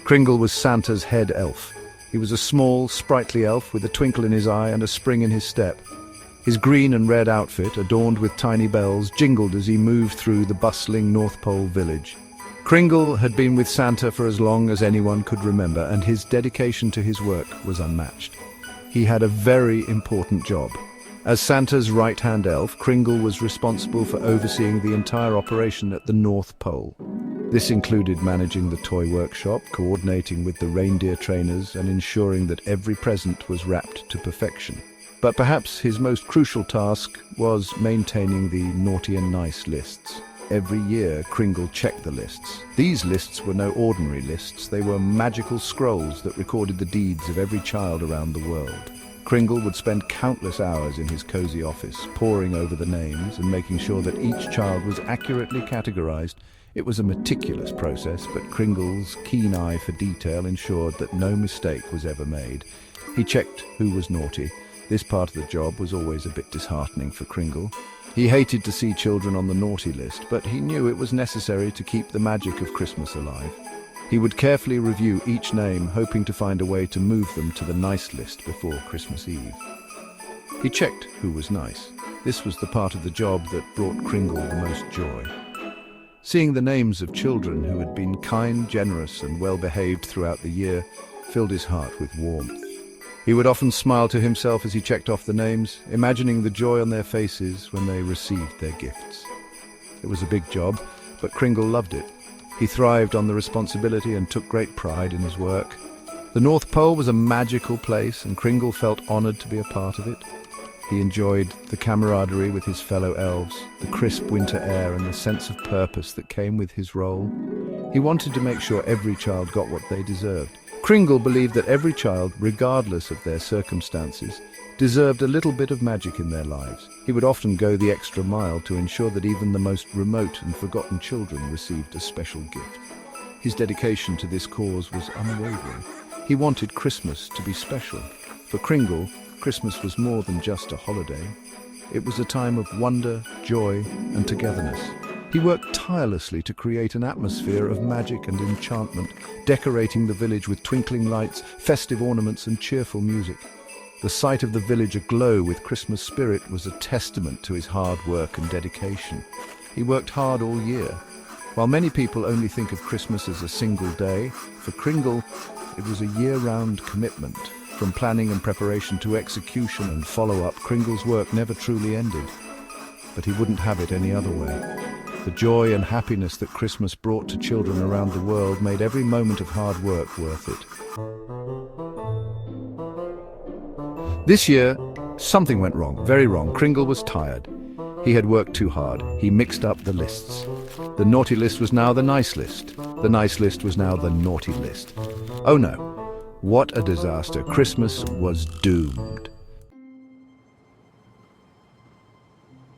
Kringle was Santa's head elf. He was a small, sprightly elf with a twinkle in his eye and a spring in his step. His green and red outfit, adorned with tiny bells, jingled as he moved through the bustling North Pole village. Kringle had been with Santa for as long as anyone could remember, and his dedication to his work was unmatched. He had a very important job. As Santa's right-hand elf, Kringle was responsible for overseeing the entire operation at the North Pole. This included managing the toy workshop, coordinating with the reindeer trainers, and ensuring that every present was wrapped to perfection. But perhaps his most crucial task was maintaining the naughty and nice lists. Every year, Kringle checked the lists. These lists were no ordinary lists. They were magical scrolls that recorded the deeds of every child around the world. Kringle would spend countless hours in his cozy office, poring over the names and making sure that each child was accurately categorized. It was a meticulous process, but Kringle's keen eye for detail ensured that no mistake was ever made. He checked who was naughty. This part of the job was always a bit disheartening for Kringle. He hated to see children on the naughty list, but he knew it was necessary to keep the magic of Christmas alive. He would carefully review each name, hoping to find a way to move them to the nice list before Christmas Eve. He checked who was nice. This was the part of the job that brought Kringle the most joy. Seeing the names of children who had been kind, generous, and well-behaved throughout the year filled his heart with warmth. He would often smile to himself as he checked off the names, imagining the joy on their faces when they received their gifts. It was a big job, but Kringle loved it. He thrived on the responsibility and took great pride in his work. The North Pole was a magical place, and Kringle felt honored to be a part of it. He enjoyed the camaraderie with his fellow elves, the crisp winter air, and the sense of purpose that came with his role. He wanted to make sure every child got what they deserved. Kringle believed that every child, regardless of their circumstances, deserved a little bit of magic in their lives. He would often go the extra mile to ensure that even the most remote and forgotten children received a special gift. His dedication to this cause was unwavering. He wanted Christmas to be special. For Kringle, Christmas was more than just a holiday. It was a time of wonder, joy, and togetherness. He worked tirelessly to create an atmosphere of magic and enchantment, decorating the village with twinkling lights, festive ornaments, and cheerful music. The sight of the village aglow with Christmas spirit was a testament to his hard work and dedication. He worked hard all year. While many people only think of Christmas as a single day, for Kringle, it was a year-round commitment. From planning and preparation to execution and follow-up, Kringle's work never truly ended. But he wouldn't have it any other way. The joy and happiness that Christmas brought to children around the world made every moment of hard work worth it. This year, something went wrong, very wrong. Kringle was tired. He had worked too hard. He mixed up the lists. The naughty list was now the nice list. The nice list was now the naughty list. Oh no, what a disaster. Christmas was doomed.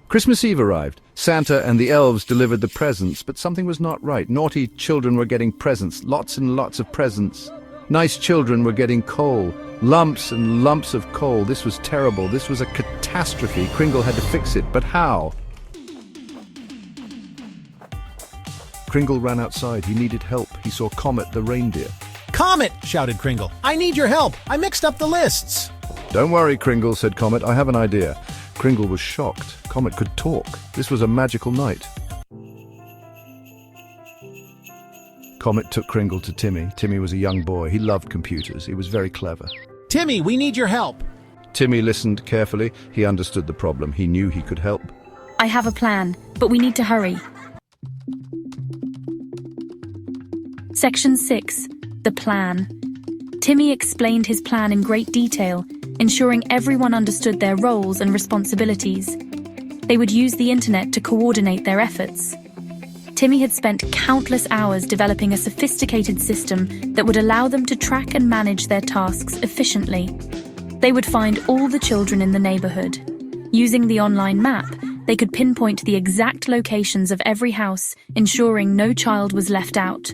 Christmas Eve arrived. Santa and the elves delivered the presents, but something was not right. Naughty children were getting presents, lots and lots of presents. Nice children were getting coal, lumps and lumps of coal. This was terrible. This was a catastrophe. Kringle had to fix it, but how? Kringle ran outside. He needed help. He saw Comet the reindeer. "Comet!" shouted Kringle. "I need your help. I mixed up the lists." "Don't worry, Kringle," said Comet. "I have an idea." Kringle was shocked. Comet could talk. This was a magical night. Comet took Kringle to Timmy. Timmy was a young boy. He loved computers. He was very clever. "Timmy, we need your help." Timmy listened carefully. He understood the problem. He knew he could help. "I have a plan, but we need to hurry." Section 6. The Plan. Timmy explained his plan in great detail, ensuring everyone understood their roles and responsibilities. They would use the internet to coordinate their efforts. Timmy had spent countless hours developing a sophisticated system that would allow them to track and manage their tasks efficiently. They would find all the children in the neighborhood. Using the online map, they could pinpoint the exact locations of every house, ensuring no child was left out.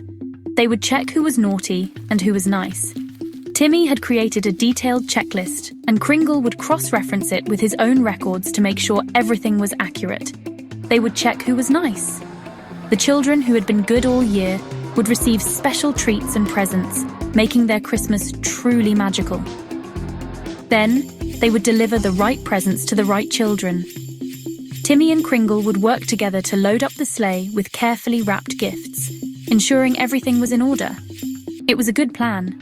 They would check who was naughty and who was nice. Timmy had created a detailed checklist, and Kringle would cross-reference it with his own records to make sure everything was accurate. They would check who was nice. The children who had been good all year would receive special treats and presents, making their Christmas truly magical. Then, they would deliver the right presents to the right children. Timmy and Kringle would work together to load up the sleigh with carefully wrapped gifts, ensuring everything was in order. It was a good plan.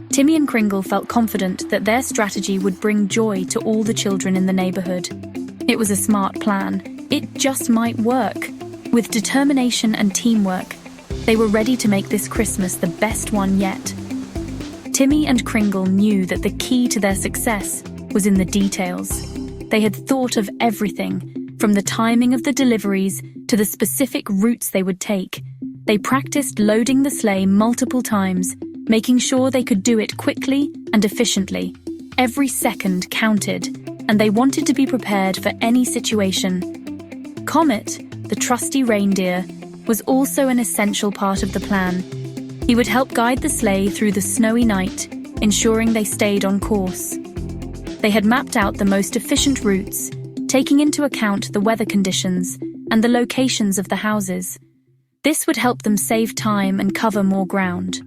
Timmy and Kringle felt confident that their strategy would bring joy to all the children in the neighborhood. It was a smart plan. It just might work. With determination and teamwork, they were ready to make this Christmas the best one yet. Timmy and Kringle knew that the key to their success was in the details. They had thought of everything, from the timing of the deliveries to the specific routes they would take. They practiced loading the sleigh multiple times, making sure they could do it quickly and efficiently. Every second counted, and they wanted to be prepared for any situation. Comet, the trusty reindeer, was also an essential part of the plan. He would help guide the sleigh through the snowy night, ensuring they stayed on course. They had mapped out the most efficient routes, taking into account the weather conditions and the locations of the houses. This would help them save time and cover more ground.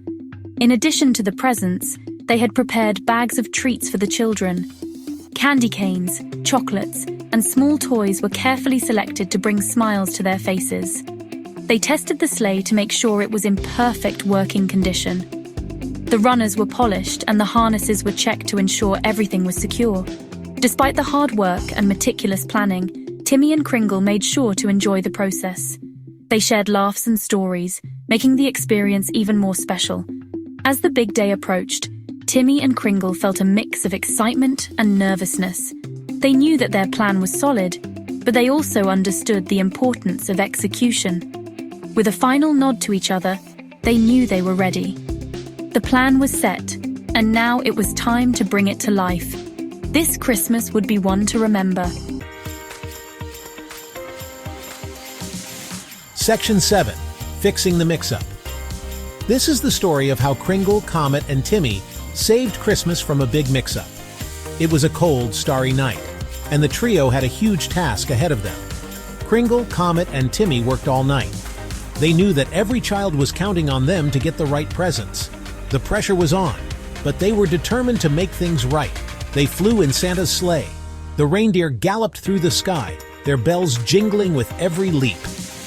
In addition to the presents, they had prepared bags of treats for the children. Candy canes, chocolates, and small toys were carefully selected to bring smiles to their faces. They tested the sleigh to make sure it was in perfect working condition. The runners were polished and the harnesses were checked to ensure everything was secure. Despite the hard work and meticulous planning, Timmy and Kringle made sure to enjoy the process. They shared laughs and stories, making the experience even more special. As the big day approached, Timmy and Kringle felt a mix of excitement and nervousness. They knew that their plan was solid, but they also understood the importance of execution. With a final nod to each other, they knew they were ready. The plan was set, and now it was time to bring it to life. This Christmas would be one to remember. Section 7. Fixing the Mix-Up. This is the story of how Kringle, Comet, and Timmy saved Christmas from a big mix-up. It was a cold, starry night, and the trio had a huge task ahead of them. Kringle, Comet, and Timmy worked all night. They knew that every child was counting on them to get the right presents. The pressure was on, but they were determined to make things right. They flew in Santa's sleigh. The reindeer galloped through the sky, their bells jingling with every leap.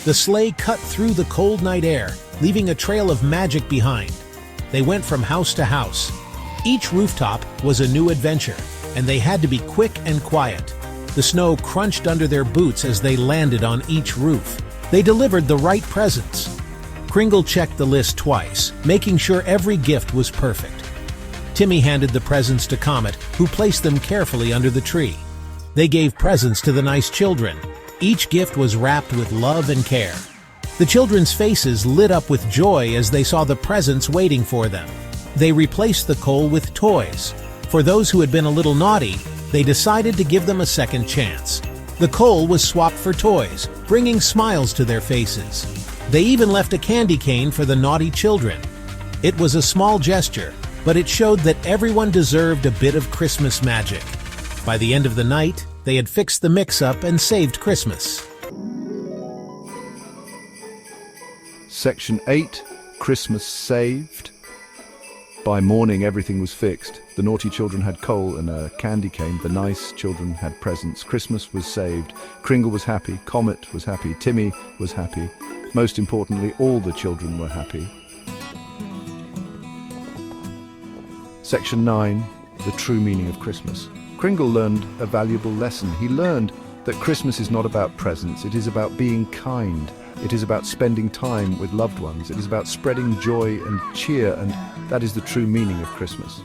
The sleigh cut through the cold night air, leaving a trail of magic behind. They went from house to house. Each rooftop was a new adventure, and they had to be quick and quiet. The snow crunched under their boots as they landed on each roof. They delivered the right presents. Kringle checked the list twice, making sure every gift was perfect. Timmy handed the presents to Comet, who placed them carefully under the tree. They gave presents to the nice children. Each gift was wrapped with love and care. The children's faces lit up with joy as they saw the presents waiting for them. They replaced the coal with toys. For those who had been a little naughty, they decided to give them a second chance. The coal was swapped for toys, bringing smiles to their faces. They even left a candy cane for the naughty children. It was a small gesture, but it showed that everyone deserved a bit of Christmas magic. By the end of the night, they had fixed the mix-up and saved Christmas. Section 8. Christmas saved. By morning, everything was fixed. The naughty children had coal and a candy cane. The nice children had presents. Christmas was saved. Kringle was happy. Comet was happy. Timmy was happy. Most importantly, all the children were happy. Section 9. The true meaning of Christmas. Kringle learned a valuable lesson. He learned that Christmas is not about presents. It is about being kind. It is about spending time with loved ones. It is about spreading joy and cheer, and that is the true meaning of Christmas.